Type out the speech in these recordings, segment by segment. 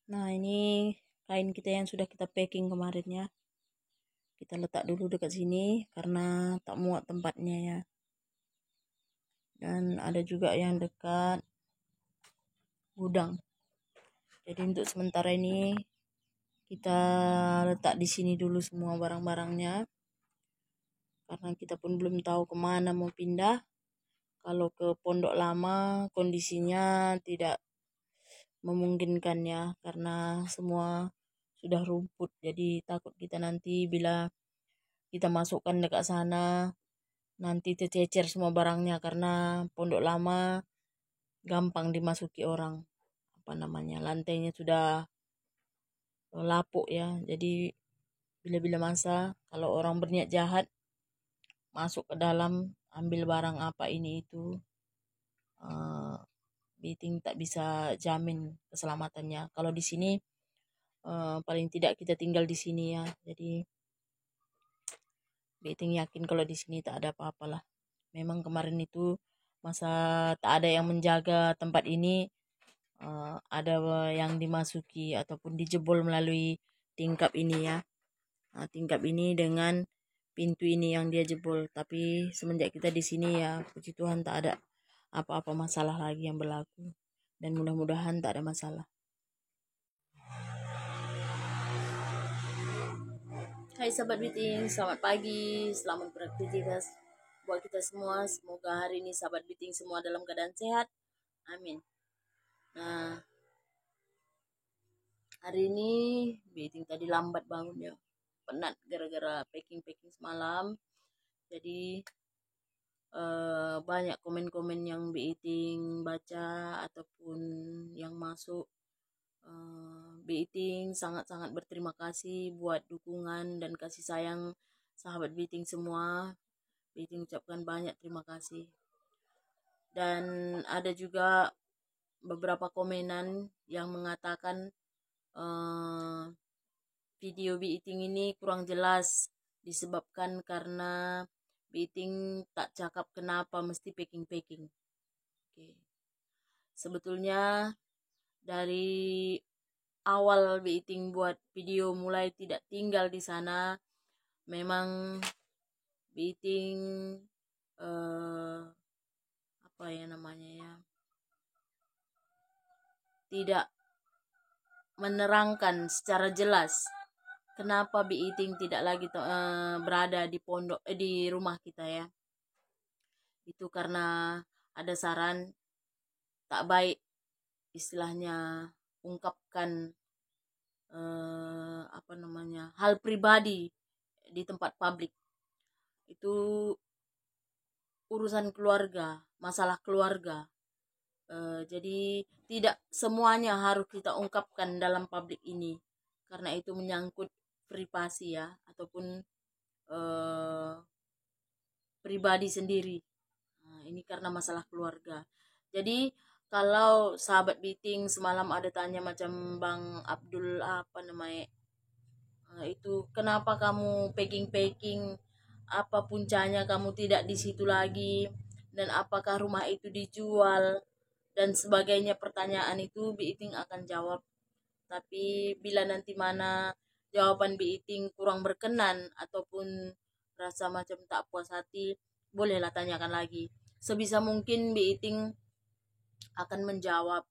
Nah, ini kain kita yang sudah kita packing kemarin ya. Kita letak dulu dekat sini karena tak muat tempatnya ya. Dan ada juga yang dekat gudang. Jadi untuk sementara ini kita letak di sini dulu semua barang-barangnya. Karena kita pun belum tahu kemana mau pindah. Kalau ke Pondok Lama kondisinya tidak memungkinkan ya, karena semua sudah rumput. Jadi takut kita nanti bila kita masukkan dekat sana nanti tercecer semua barangnya, karena Pondok Lama gampang dimasuki orang. Lantainya sudah lapuk ya. Jadi bila-bila masa kalau orang berniat jahat masuk ke dalam ambil barang apa ini itu, Biting tak bisa jamin keselamatannya. Kalau di sini paling tidak kita tinggal di sini ya. Jadi Biting yakin kalau di sini tak ada apa-apa lah. Memang kemarin itu masa tak ada yang menjaga tempat ini, ada yang dimasuki ataupun dijebol melalui tingkap ini ya. Tingkap ini dengan pintu ini yang dia jebol. Tapi semenjak kita di sini ya, puji Tuhan tak ada apa-apa masalah lagi yang berlaku. Dan mudah-mudahan tak ada masalah. Hai sahabat Biting, selamat pagi, selamat beraktivitas buat kita semua. Semoga hari ini sahabat Biting semua dalam keadaan sehat. Amin. Nah, hari ini Biting tadi lambat bangun ya. Penat gara-gara packing semalam. Jadi banyak komen-komen yang Biting baca ataupun yang masuk. Biting sangat-sangat berterima kasih buat dukungan dan kasih sayang sahabat Biting semua. Biting ucapkan banyak terima kasih. Dan ada juga beberapa komenan yang mengatakan video Biting ini kurang jelas disebabkan karena Biting tak cakap kenapa mesti packing. Oke. Sebetulnya dari awal Biting buat video mulai tidak tinggal di sana, memang Biting tidak menerangkan secara jelas kenapa Biting tidak lagi berada di di rumah kita ya. Itu karena ada saran tak baik istilahnya ungkapkan hal pribadi di tempat publik. Itu urusan keluarga, masalah keluarga. Jadi tidak semuanya harus kita ungkapkan dalam publik ini, karena itu menyangkut privasi ya, ataupun pribadi sendiri. Ini karena masalah keluarga. Jadi kalau sahabat Biting semalam ada tanya macam Bang Abdul itu kenapa kamu packing, apa puncanya kamu tidak di situ lagi, dan apakah rumah itu dijual dan sebagainya, pertanyaan itu Biting akan jawab. Tapi bila nanti mana jawaban Biting kurang berkenan ataupun rasa macam tak puas hati, bolehlah tanyakan lagi. Sebisa mungkin Biting akan menjawab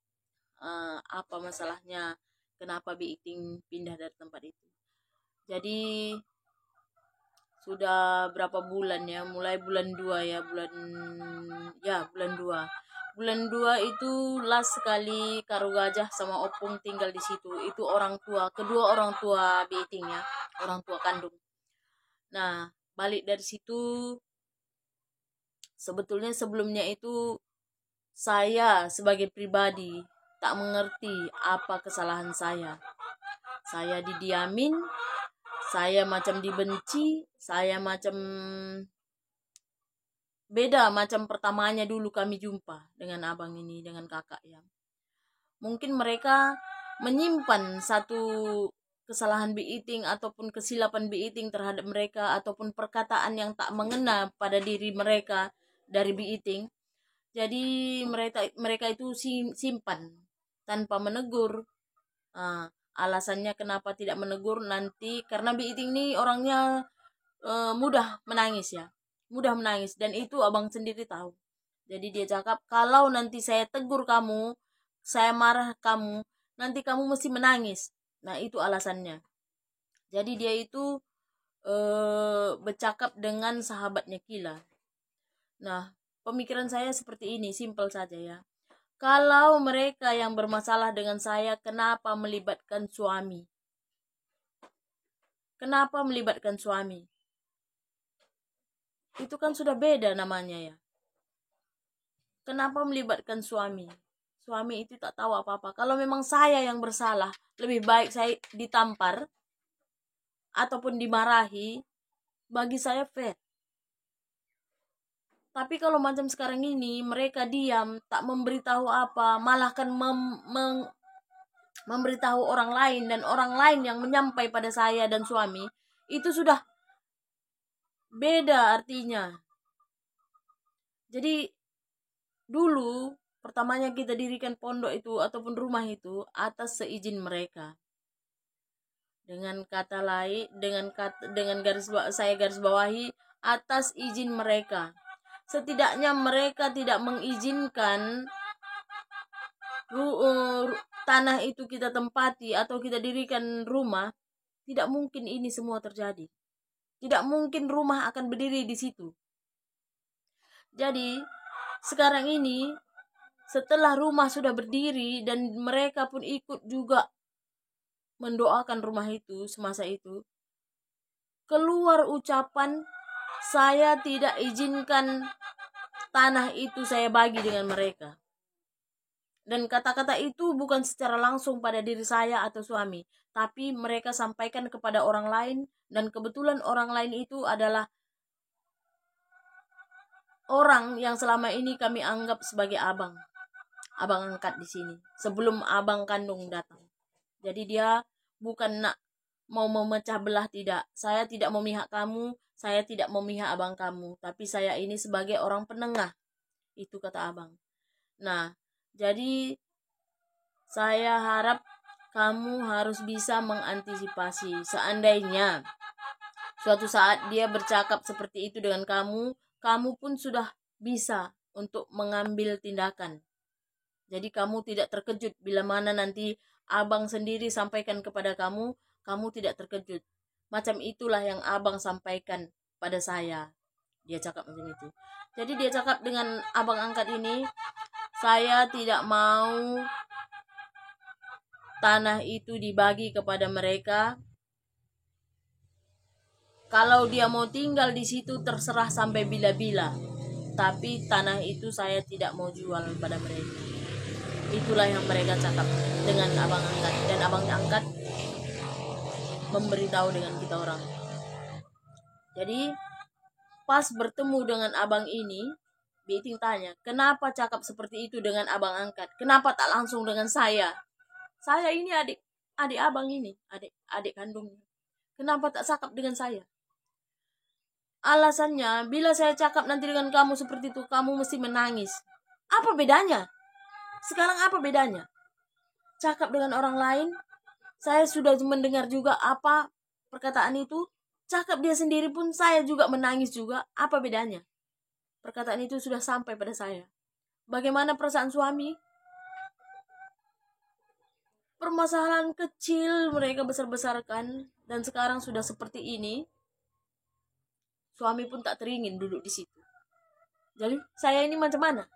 apa masalahnya, kenapa Biting pindah dari tempat itu. Jadi sudah berapa bulan ya, mulai bulan 2 ya, bulan 2. Bulan 2 itu last sekali Karo Gajah sama Opung tinggal di situ. Itu kedua orang tua Biting ya, orang tua kandung. Nah, balik dari situ, sebetulnya sebelumnya itu saya sebagai pribadi tak mengerti apa kesalahan saya. Saya didiamin, saya macam dibenci, saya macam beda macam pertamanya dulu kami jumpa dengan abang ini, dengan kakak ya. Mungkin mereka menyimpan satu kesalahan Biting ataupun kesilapan Biting terhadap mereka, ataupun perkataan yang tak mengena pada diri mereka dari Biting. Jadi mereka itu simpan tanpa menegur, Alasannya kenapa tidak menegur nanti karena Biting ini orangnya mudah menangis ya. Mudah menangis dan itu abang sendiri tahu. Jadi dia cakap kalau nanti saya tegur kamu, saya marah kamu, nanti kamu mesti menangis. Nah, itu alasannya. Jadi dia itu bercakap dengan sahabatnya Kila. Nah, pemikiran saya seperti ini, simpel saja ya. Kalau mereka yang bermasalah dengan saya, kenapa melibatkan suami? Kenapa melibatkan suami? Itu kan sudah beda namanya ya. Kenapa melibatkan suami? Suami itu tak tahu apa-apa. Kalau memang saya yang bersalah, lebih baik saya ditampar ataupun dimarahi, bagi saya fair. Tapi kalau macam sekarang ini, mereka diam, tak memberitahu apa, malah kan memberitahu orang lain dan orang lain yang menyampai pada saya dan suami, itu sudah beda artinya. Jadi dulu pertamanya kita dirikan pondok itu ataupun rumah itu atas seizin mereka. Dengan kata lain, dengan saya garis bawahi atas izin mereka. Setidaknya mereka tidak mengizinkan tanah itu kita tempati atau kita dirikan rumah. Tidak mungkin ini semua terjadi. Tidak mungkin rumah akan berdiri di situ. Jadi sekarang ini setelah rumah sudah berdiri dan mereka pun ikut juga mendoakan rumah itu semasa itu, keluar ucapan saya tidak izinkan tanah itu saya bagi dengan mereka. Dan kata-kata itu bukan secara langsung pada diri saya atau suami, tapi mereka sampaikan kepada orang lain dan kebetulan orang lain itu adalah orang yang selama ini kami anggap sebagai abang angkat di sini sebelum abang kandung datang. Jadi dia bukan nak mau memecah belah, tidak. Saya tidak memihak kamu, saya tidak memihak abang kamu, tapi saya ini sebagai orang penengah. Itu kata abang. Nah, jadi saya harap kamu harus bisa mengantisipasi. Seandainya suatu saat dia bercakap seperti itu dengan kamu, kamu pun sudah bisa untuk mengambil tindakan. Jadi kamu tidak terkejut bila mana nanti abang sendiri sampaikan kepada kamu, kamu tidak terkejut. Macam itulah yang abang sampaikan pada saya. Dia cakap macam itu. Jadi dia cakap dengan abang angkat ini, saya tidak mau tanah itu dibagi kepada mereka. Kalau dia mau tinggal di situ terserah sampai bila-bila. Tapi tanah itu saya tidak mau jual pada mereka. Itulah yang mereka cakap dengan abang angkat. Dan abang angkat memberitahu dengan kita orang. Jadi pas bertemu dengan abang ini, Biting tanya, kenapa cakap seperti itu dengan abang angkat? Kenapa tak langsung dengan saya? Saya ini adik abang ini, adik kandungnya. Kenapa tak cakap dengan saya? Alasannya, bila saya cakap nanti dengan kamu seperti itu, kamu mesti menangis. Apa bedanya? Sekarang apa bedanya? Cakap dengan orang lain, saya sudah mendengar juga apa perkataan itu. Cakap dia sendiri pun saya juga menangis juga. Apa bedanya? Perkataan itu sudah sampai pada saya. Bagaimana perasaan suami? Permasalahan kecil mereka besar-besarkan dan sekarang sudah seperti ini. Suami pun tak teringin duduk di situ. Jadi saya ini macam mana?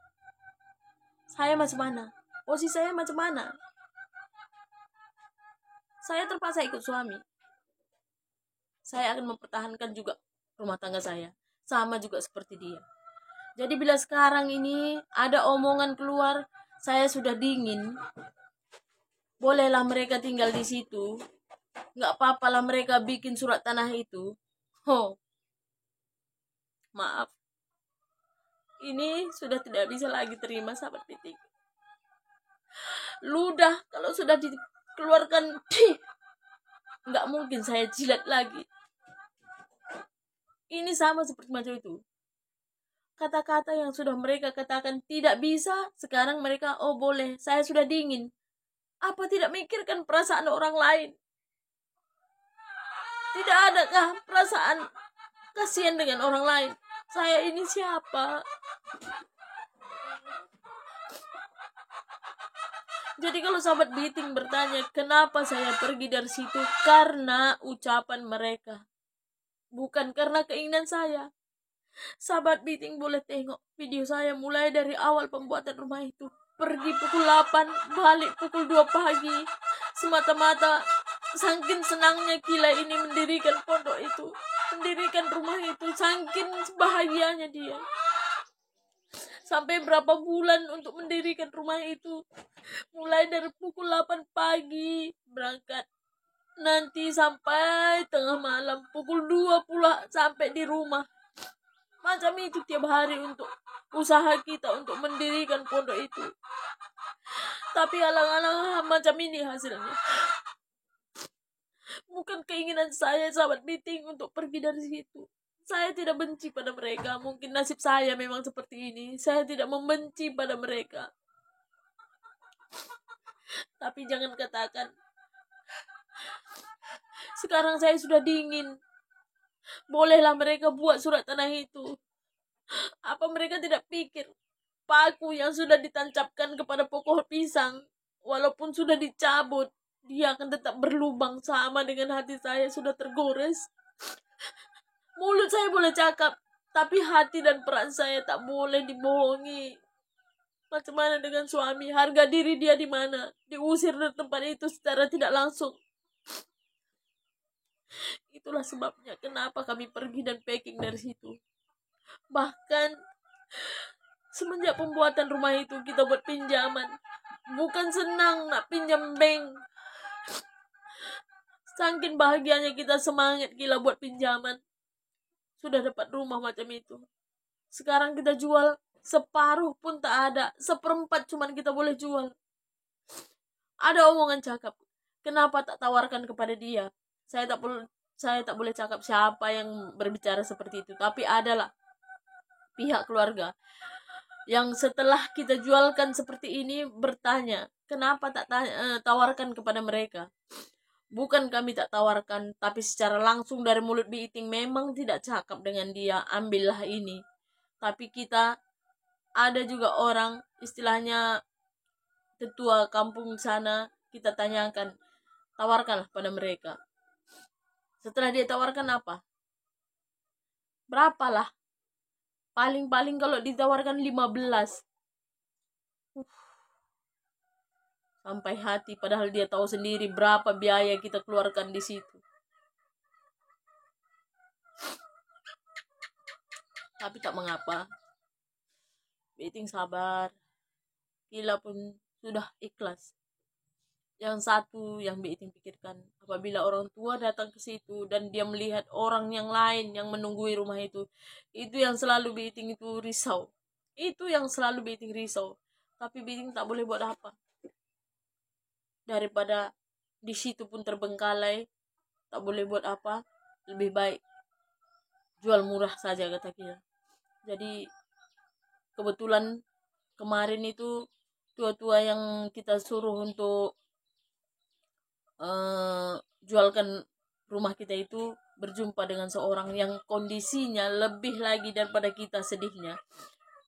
Saya macam mana? Posisi saya macam mana? Saya terpaksa ikut suami. Saya akan mempertahankan juga rumah tangga saya. Sama juga seperti dia. Jadi bila sekarang ini ada omongan keluar, saya sudah dingin. Bolehlah mereka tinggal di situ. Nggak apa-apalah mereka bikin surat tanah itu. Maaf. Ini sudah tidak bisa lagi terima, sahabat Biting. Ludah kalau sudah dikeluarkan, nggak mungkin saya jilat lagi. Ini sama seperti macam itu. Kata-kata yang sudah mereka katakan tidak bisa, sekarang mereka, oh boleh, saya sudah dingin. Apa tidak memikirkan perasaan orang lain? Tidak adakah perasaan kasihan dengan orang lain? Saya ini siapa? Jadi kalau sahabat Biting bertanya kenapa saya pergi dari situ, karena ucapan mereka, bukan karena keinginan saya. Sahabat Biting boleh tengok video saya mulai dari awal pembuatan rumah itu. Pergi pukul 8, balik pukul 2 pagi. Semata-mata saking senangnya Kila ini mendirikan pondok itu, mendirikan rumah itu, saking bahagianya dia. Sampai berapa bulan untuk mendirikan rumah itu. Mulai dari pukul 8 pagi berangkat, nanti sampai tengah malam, pukul 2 pula sampai di rumah. Macam itu tiap hari untuk usaha kita untuk mendirikan pondok itu. Tapi alang-alang macam ini hasilnya. Bukan keinginan saya, sahabat Biting, untuk pergi dari situ. Saya tidak benci pada mereka. Mungkin nasib saya memang seperti ini. Saya tidak membenci pada mereka. Tapi jangan katakan, sekarang saya sudah dingin. Bolehlah mereka buat surat tanah itu. Apa mereka tidak pikir paku yang sudah ditancapkan kepada pokok pisang, walaupun sudah dicabut, dia akan tetap berlubang sama dengan hati saya sudah tergores. Mulut saya boleh cakap, tapi hati dan perasaan saya tak boleh dibohongi. Macam mana dengan suami? Harga diri dia di mana? Diusir dari tempat itu secara tidak langsung. Itulah sebabnya kenapa kami pergi dan packing dari situ. Bahkan semenjak pembuatan rumah itu kita buat pinjaman. Bukan senang nak pinjam bank. Saking bahagianya kita, semangat gila buat pinjaman. Sudah dapat rumah macam itu. Sekarang kita jual separuh pun tak ada. Seperempat cuman kita boleh jual. Ada omongan cakap, kenapa tak tawarkan kepada dia? Saya tak boleh cakap siapa yang berbicara seperti itu. Tapi adalah pihak keluarga yang setelah kita jualkan seperti ini bertanya, kenapa tak tawarkan kepada mereka? Bukan kami tak tawarkan, tapi secara langsung dari mulut Biting memang tidak cakap dengan dia, ambillah ini. Tapi kita ada juga orang, istilahnya tetua kampung sana, kita tanyakan, tawarkanlah pada mereka. Setelah dia tawarkan apa? Berapalah? Paling-paling kalau ditawarkan 15. Sampai hati, padahal dia tahu sendiri berapa biaya kita keluarkan di situ. Tapi tak mengapa. Biting sabar. Kila pun sudah ikhlas. Yang satu yang Biting pikirkan, apabila orang tua datang ke situ dan dia melihat orang yang lain yang menunggui rumah itu yang selalu Biting itu risau. Itu yang selalu Biting risau. Tapi Biting tak boleh buat apa. Daripada di situ pun terbengkalai, tak boleh buat apa, lebih baik jual murah saja, kata kita. Jadi kebetulan kemarin itu tua-tua yang kita suruh untuk jualkan rumah kita itu berjumpa dengan seorang yang kondisinya lebih lagi daripada kita sedihnya.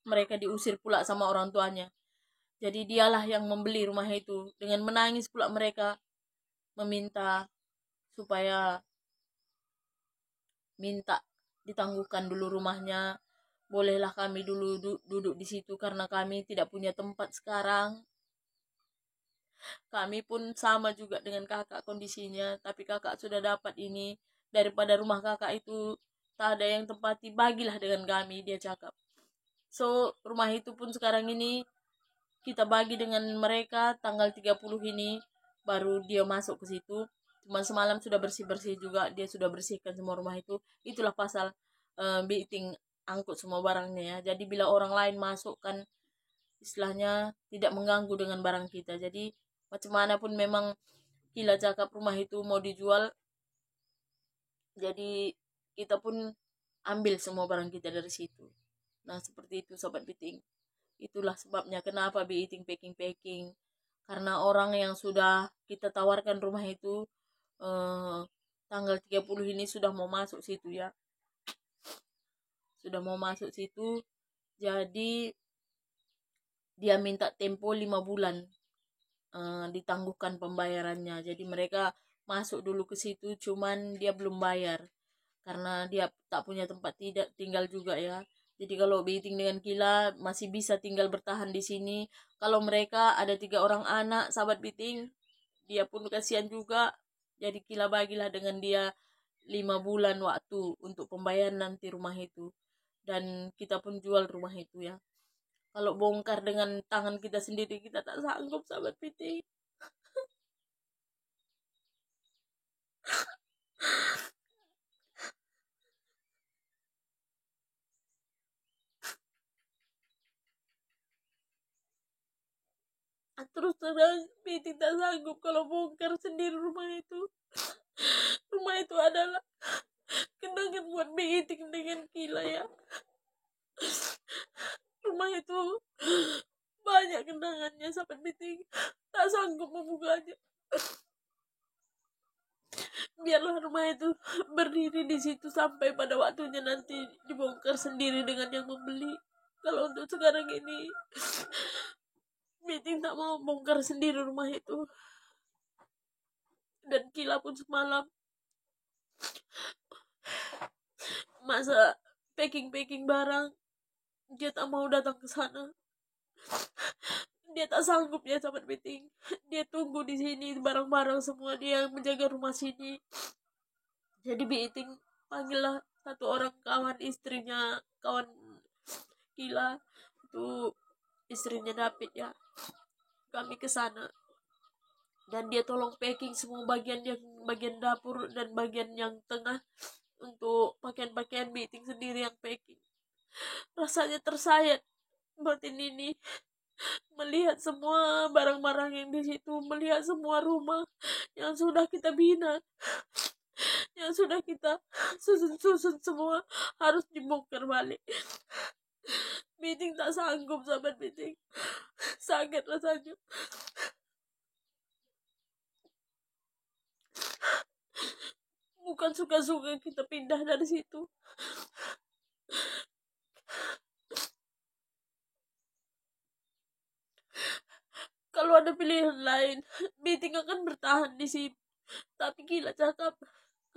Mereka diusir pula sama orang tuanya. Jadi dialah yang membeli rumah itu. Dengan menangis pula mereka meminta supaya minta ditangguhkan dulu rumahnya. Bolehlah kami dulu duduk di situ karena kami tidak punya tempat sekarang. Kami pun sama juga dengan kakak kondisinya, tapi kakak sudah dapat ini. Daripada rumah kakak itu tak ada yang tempati, bagilah dengan kami, dia cakap. So, rumah itu pun sekarang ini kita bagi dengan mereka tanggal 30 ini, baru dia masuk ke situ. Cuma semalam sudah bersih-bersih juga, dia sudah bersihkan semua rumah itu. Itulah pasal Biting angkut semua barangnya ya. Jadi bila orang lain masuk kan istilahnya tidak mengganggu dengan barang kita. Jadi macam mana pun memang Kila cakap rumah itu mau dijual, jadi kita pun ambil semua barang kita dari situ. Nah seperti itu sobat Biting. Itulah sebabnya kenapa Biting packing-packing. karena orang yang sudah kita tawarkan rumah itu tanggal 30 ini sudah mau masuk situ ya. Sudah mau masuk situ, jadi dia minta tempo 5 bulan ditangguhkan pembayarannya. Jadi mereka masuk dulu ke situ, cuman dia belum bayar karena dia tak punya tempat tidak tinggal juga ya. Jadi kalau Biting dengan Kila masih bisa tinggal bertahan di sini. Kalau mereka ada 3 orang anak, sahabat Biting, dia pun kasihan juga. Jadi Kila bagilah dengan dia 5 bulan waktu untuk pembayaran nanti rumah itu. Dan kita pun jual rumah itu ya. Kalau bongkar dengan tangan kita sendiri, kita tak sanggup, sahabat Biting. Terus terang Biting tak sanggup kalau bongkar sendiri rumah itu. Rumah itu adalah kenangan buat Biting dengan Kila ya. Rumah itu banyak kenangannya, sahabat Biting. Tak sanggup membukanya. Biarlah rumah itu berdiri di situ sampai pada waktunya nanti dibongkar sendiri dengan yang membeli. Kalau untuk sekarang ini Biting tak mau bongkar sendiri rumah itu. Dan Kila pun semalam masa packing barang, dia tak mau datang ke sana. Dia tak sanggup ya, sahabat Biting. Dia tunggu di sini barang-barang semua, dia menjaga rumah sini. Jadi Biting panggillah satu orang kawan istrinya, kawan Kila, itu istrinya David ya. Kami ke sana dan dia tolong packing semua bagian dapur dan bagian yang tengah untuk pakaian-pakaian Biting sendiri yang packing. Rasanya tersayat batin ini melihat semua barang-barang yang di situ, melihat semua rumah yang sudah kita bina, yang sudah kita susun semua harus dibongkar balik. Biting tak sanggup, sahabat Biting. Sakit rasanya. Bukan suka-suka kita pindah dari situ. Kalau ada pilihan lain, Biting akan bertahan di sini. Tapi Kila cakap,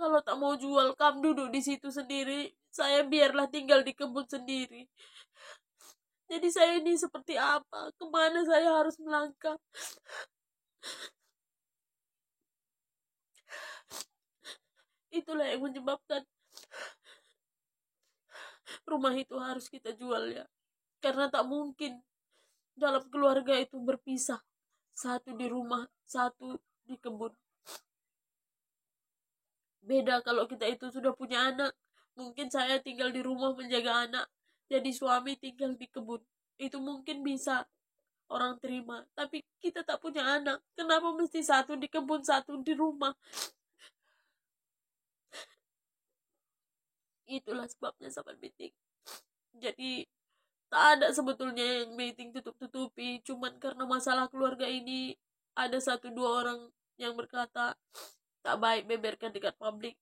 kalau tak mau jual, kamu duduk di situ sendiri. Saya biarlah tinggal di kebun sendiri. Jadi saya ini seperti apa? Kemana saya harus melangkah? Itulah yang menyebabkan rumah itu harus kita jual ya. Karena tak mungkin dalam keluarga itu berpisah. Satu di rumah, satu di kebun. Beda kalau kita itu sudah punya anak. Mungkin saya tinggal di rumah menjaga anak. Jadi suami tinggal di kebun. Itu mungkin bisa orang terima. Tapi kita tak punya anak. Kenapa mesti satu di kebun, satu di rumah? Itulah sebabnya, sahabat Biting. Jadi tak ada sebetulnya yang Biting tutup-tutupi. Cuman karena masalah keluarga ini ada 1-2 orang yang berkata tak baik beberkan dekat publik.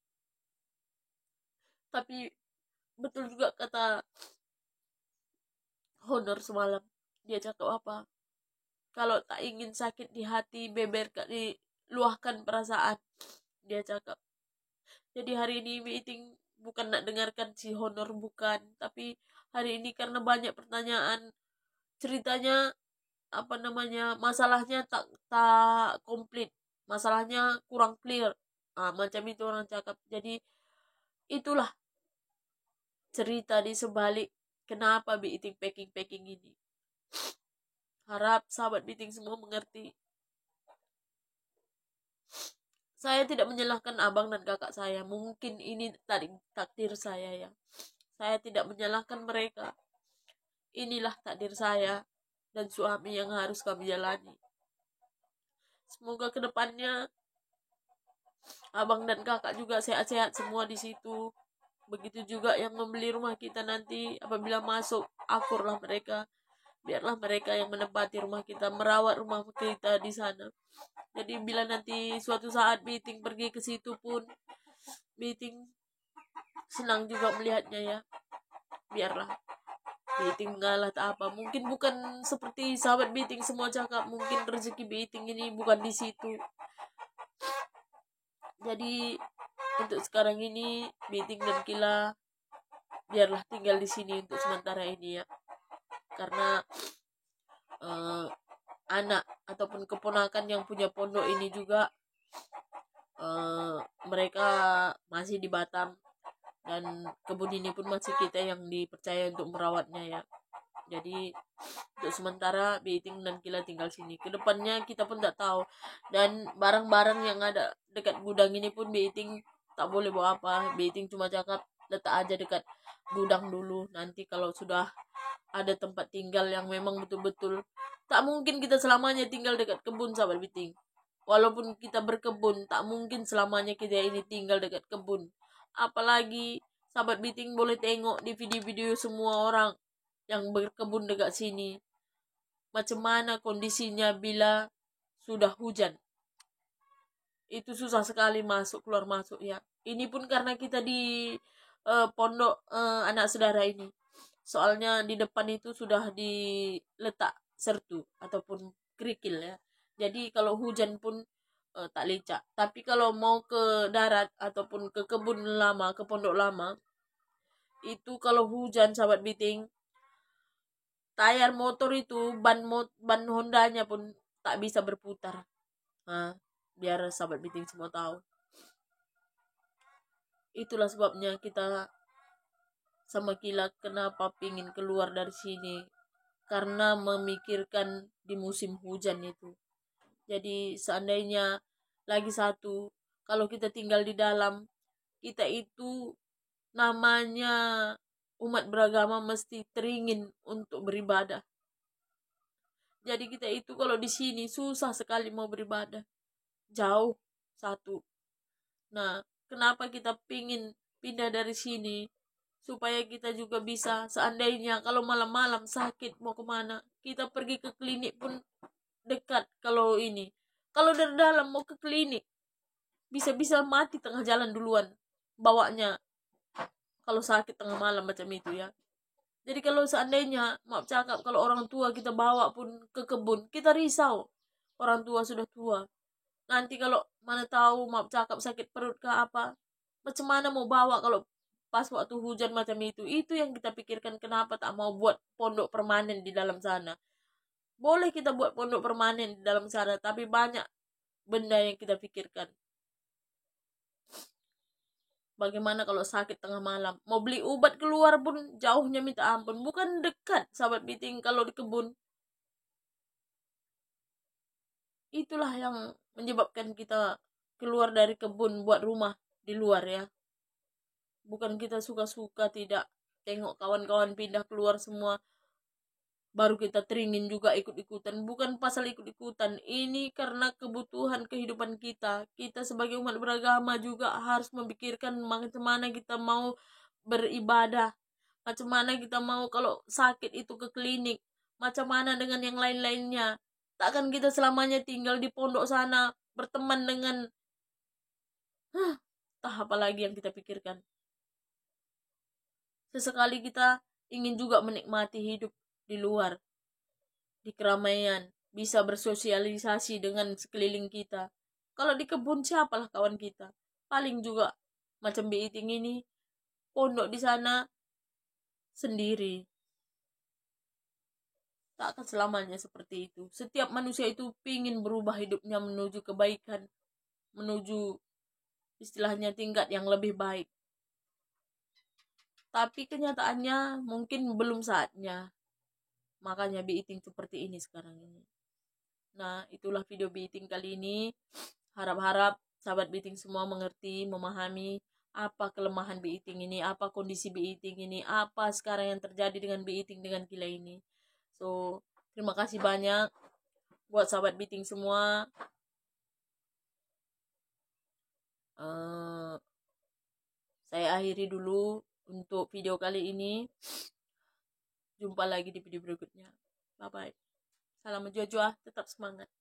Tapi betul juga kata Honor semalam. Dia cakap apa? Kalau tak ingin sakit di hati, beberkan, diluahkan perasaan. Dia cakap. Jadi hari ini Biting bukan nak dengarkan si Honor, bukan. Tapi hari ini karena banyak pertanyaan, ceritanya apa namanya, masalahnya tak komplit, masalahnya kurang clear. Macam itu orang cakap. Jadi itulah cerita di sebalik kenapa Biting packing ini. Harap sahabat Biting semua mengerti. Saya tidak menyalahkan abang dan kakak saya. Mungkin ini tadi takdir saya ya. Saya tidak menyalahkan mereka. Inilah takdir saya dan suami yang harus kami jalani. Semoga kedepannya abang dan kakak juga sehat-sehat semua di situ. Begitu juga yang membeli rumah kita nanti, apabila masuk, akurlah mereka. biarlah mereka yang menempati rumah kita, merawat rumah kita di sana. Jadi bila nanti suatu saat Biting pergi ke situ pun, Biting senang juga melihatnya ya. Biarlah Biting ngalah tak apa. Mungkin bukan seperti sahabat Biting semua cakap, mungkin rezeki Biting ini bukan di situ. Jadi untuk sekarang ini Biting dan Kila biarlah tinggal di sini untuk sementara ini ya. Karena anak ataupun keponakan yang punya pondok ini juga mereka masih di Batam, dan kebun ini pun masih kita yang dipercaya untuk merawatnya ya. Jadi untuk sementara Biting dan Kila tinggal sini. Kedepannya kita pun tak tahu. Dan barang-barang yang ada dekat gudang ini pun Biting tak boleh bawa apa. Biting cuma cakap letak aja dekat gudang dulu. Nanti kalau sudah ada tempat tinggal yang memang betul-betul, tak mungkin kita selamanya tinggal dekat kebun sahabat Biting. Walaupun kita berkebun, tak mungkin selamanya kita ini tinggal dekat kebun. Apalagi sahabat Biting boleh tengok di video-video semua orang yang berkebun dekat sini, macam mana kondisinya bila sudah hujan. Itu susah sekali masuk keluar masuk ya. Ini pun karena kita di pondok anak saudara ini. Soalnya di depan itu sudah diletak sertu ataupun kerikil ya. Jadi kalau hujan pun tak lecak. Tapi kalau mau ke darat ataupun ke kebun lama, ke pondok lama, itu kalau hujan sahabat Biting, tayar motor itu, ban Hondanya pun tak bisa berputar. Nah, biar sahabat Biting semua tahu. Itulah sebabnya kita sama Kila kenapa pingin keluar dari sini, karena memikirkan di musim hujan itu. Jadi seandainya lagi satu, kalau kita tinggal di dalam, kita itu namanya umat beragama mesti teringin untuk beribadah. Jadi kita itu kalau di sini susah sekali mau beribadah. Jauh satu. Nah, kenapa kita pingin pindah dari sini? Supaya kita juga bisa, seandainya kalau malam-malam sakit mau kemana, kita pergi ke klinik pun dekat. Kalau ini, kalau dari dalam mau ke klinik, bisa-bisa mati tengah jalan duluan bawanya kalau sakit tengah malam macam itu ya. Jadi kalau seandainya, maaf cakap, kalau orang tua kita bawa pun ke kebun, kita risau. Orang tua sudah tua. Nanti kalau mana tahu, maaf cakap, sakit perut ke apa, macam mana mau bawa kalau pas waktu hujan macam itu. Itu yang kita pikirkan, kenapa tak mau buat pondok permanen di dalam sana. Boleh kita buat pondok permanen di dalam sana, tapi banyak benda yang kita pikirkan. Bagaimana kalau sakit tengah malam? Mau beli obat keluar pun jauhnya minta ampun. Bukan dekat, sahabat Biting, kalau di kebun. Itulah yang menyebabkan kita keluar dari kebun buat rumah di luar ya. Bukan kita suka-suka, tidak. Tengok kawan-kawan pindah keluar semua, baru kita teringin juga ikut-ikutan. Bukan pasal ikut-ikutan, ini karena kebutuhan kehidupan kita. Kita sebagai umat beragama juga harus memikirkan macam mana kita mau beribadah, macam mana kita mau kalau sakit itu ke klinik, macam mana dengan yang lain-lainnya. Takkan kita selamanya tinggal di pondok sana berteman dengan tah apa lagi yang kita pikirkan. Sesekali kita ingin juga menikmati hidup di luar, di keramaian, bisa bersosialisasi dengan sekeliling kita. Kalau di kebun siapalah kawan kita? Paling juga macam Biting ini, pondok di sana sendiri. Tak akan selamanya seperti itu. Setiap manusia itu ingin berubah hidupnya menuju kebaikan, menuju istilahnya tingkat yang lebih baik. Tapi kenyataannya mungkin belum saatnya. Makanya Biting seperti ini sekarang ini. Nah, itulah video Biting kali ini. Harap-harap sahabat Biting semua mengerti, memahami apa kelemahan Biting ini, apa kondisi Biting ini, apa sekarang yang terjadi dengan Biting dengan Kila ini. So, terima kasih banyak buat sahabat Biting semua. Saya akhiri dulu untuk video kali ini. Jumpa lagi di video berikutnya. Bye bye. Salam jua-jua, tetap semangat.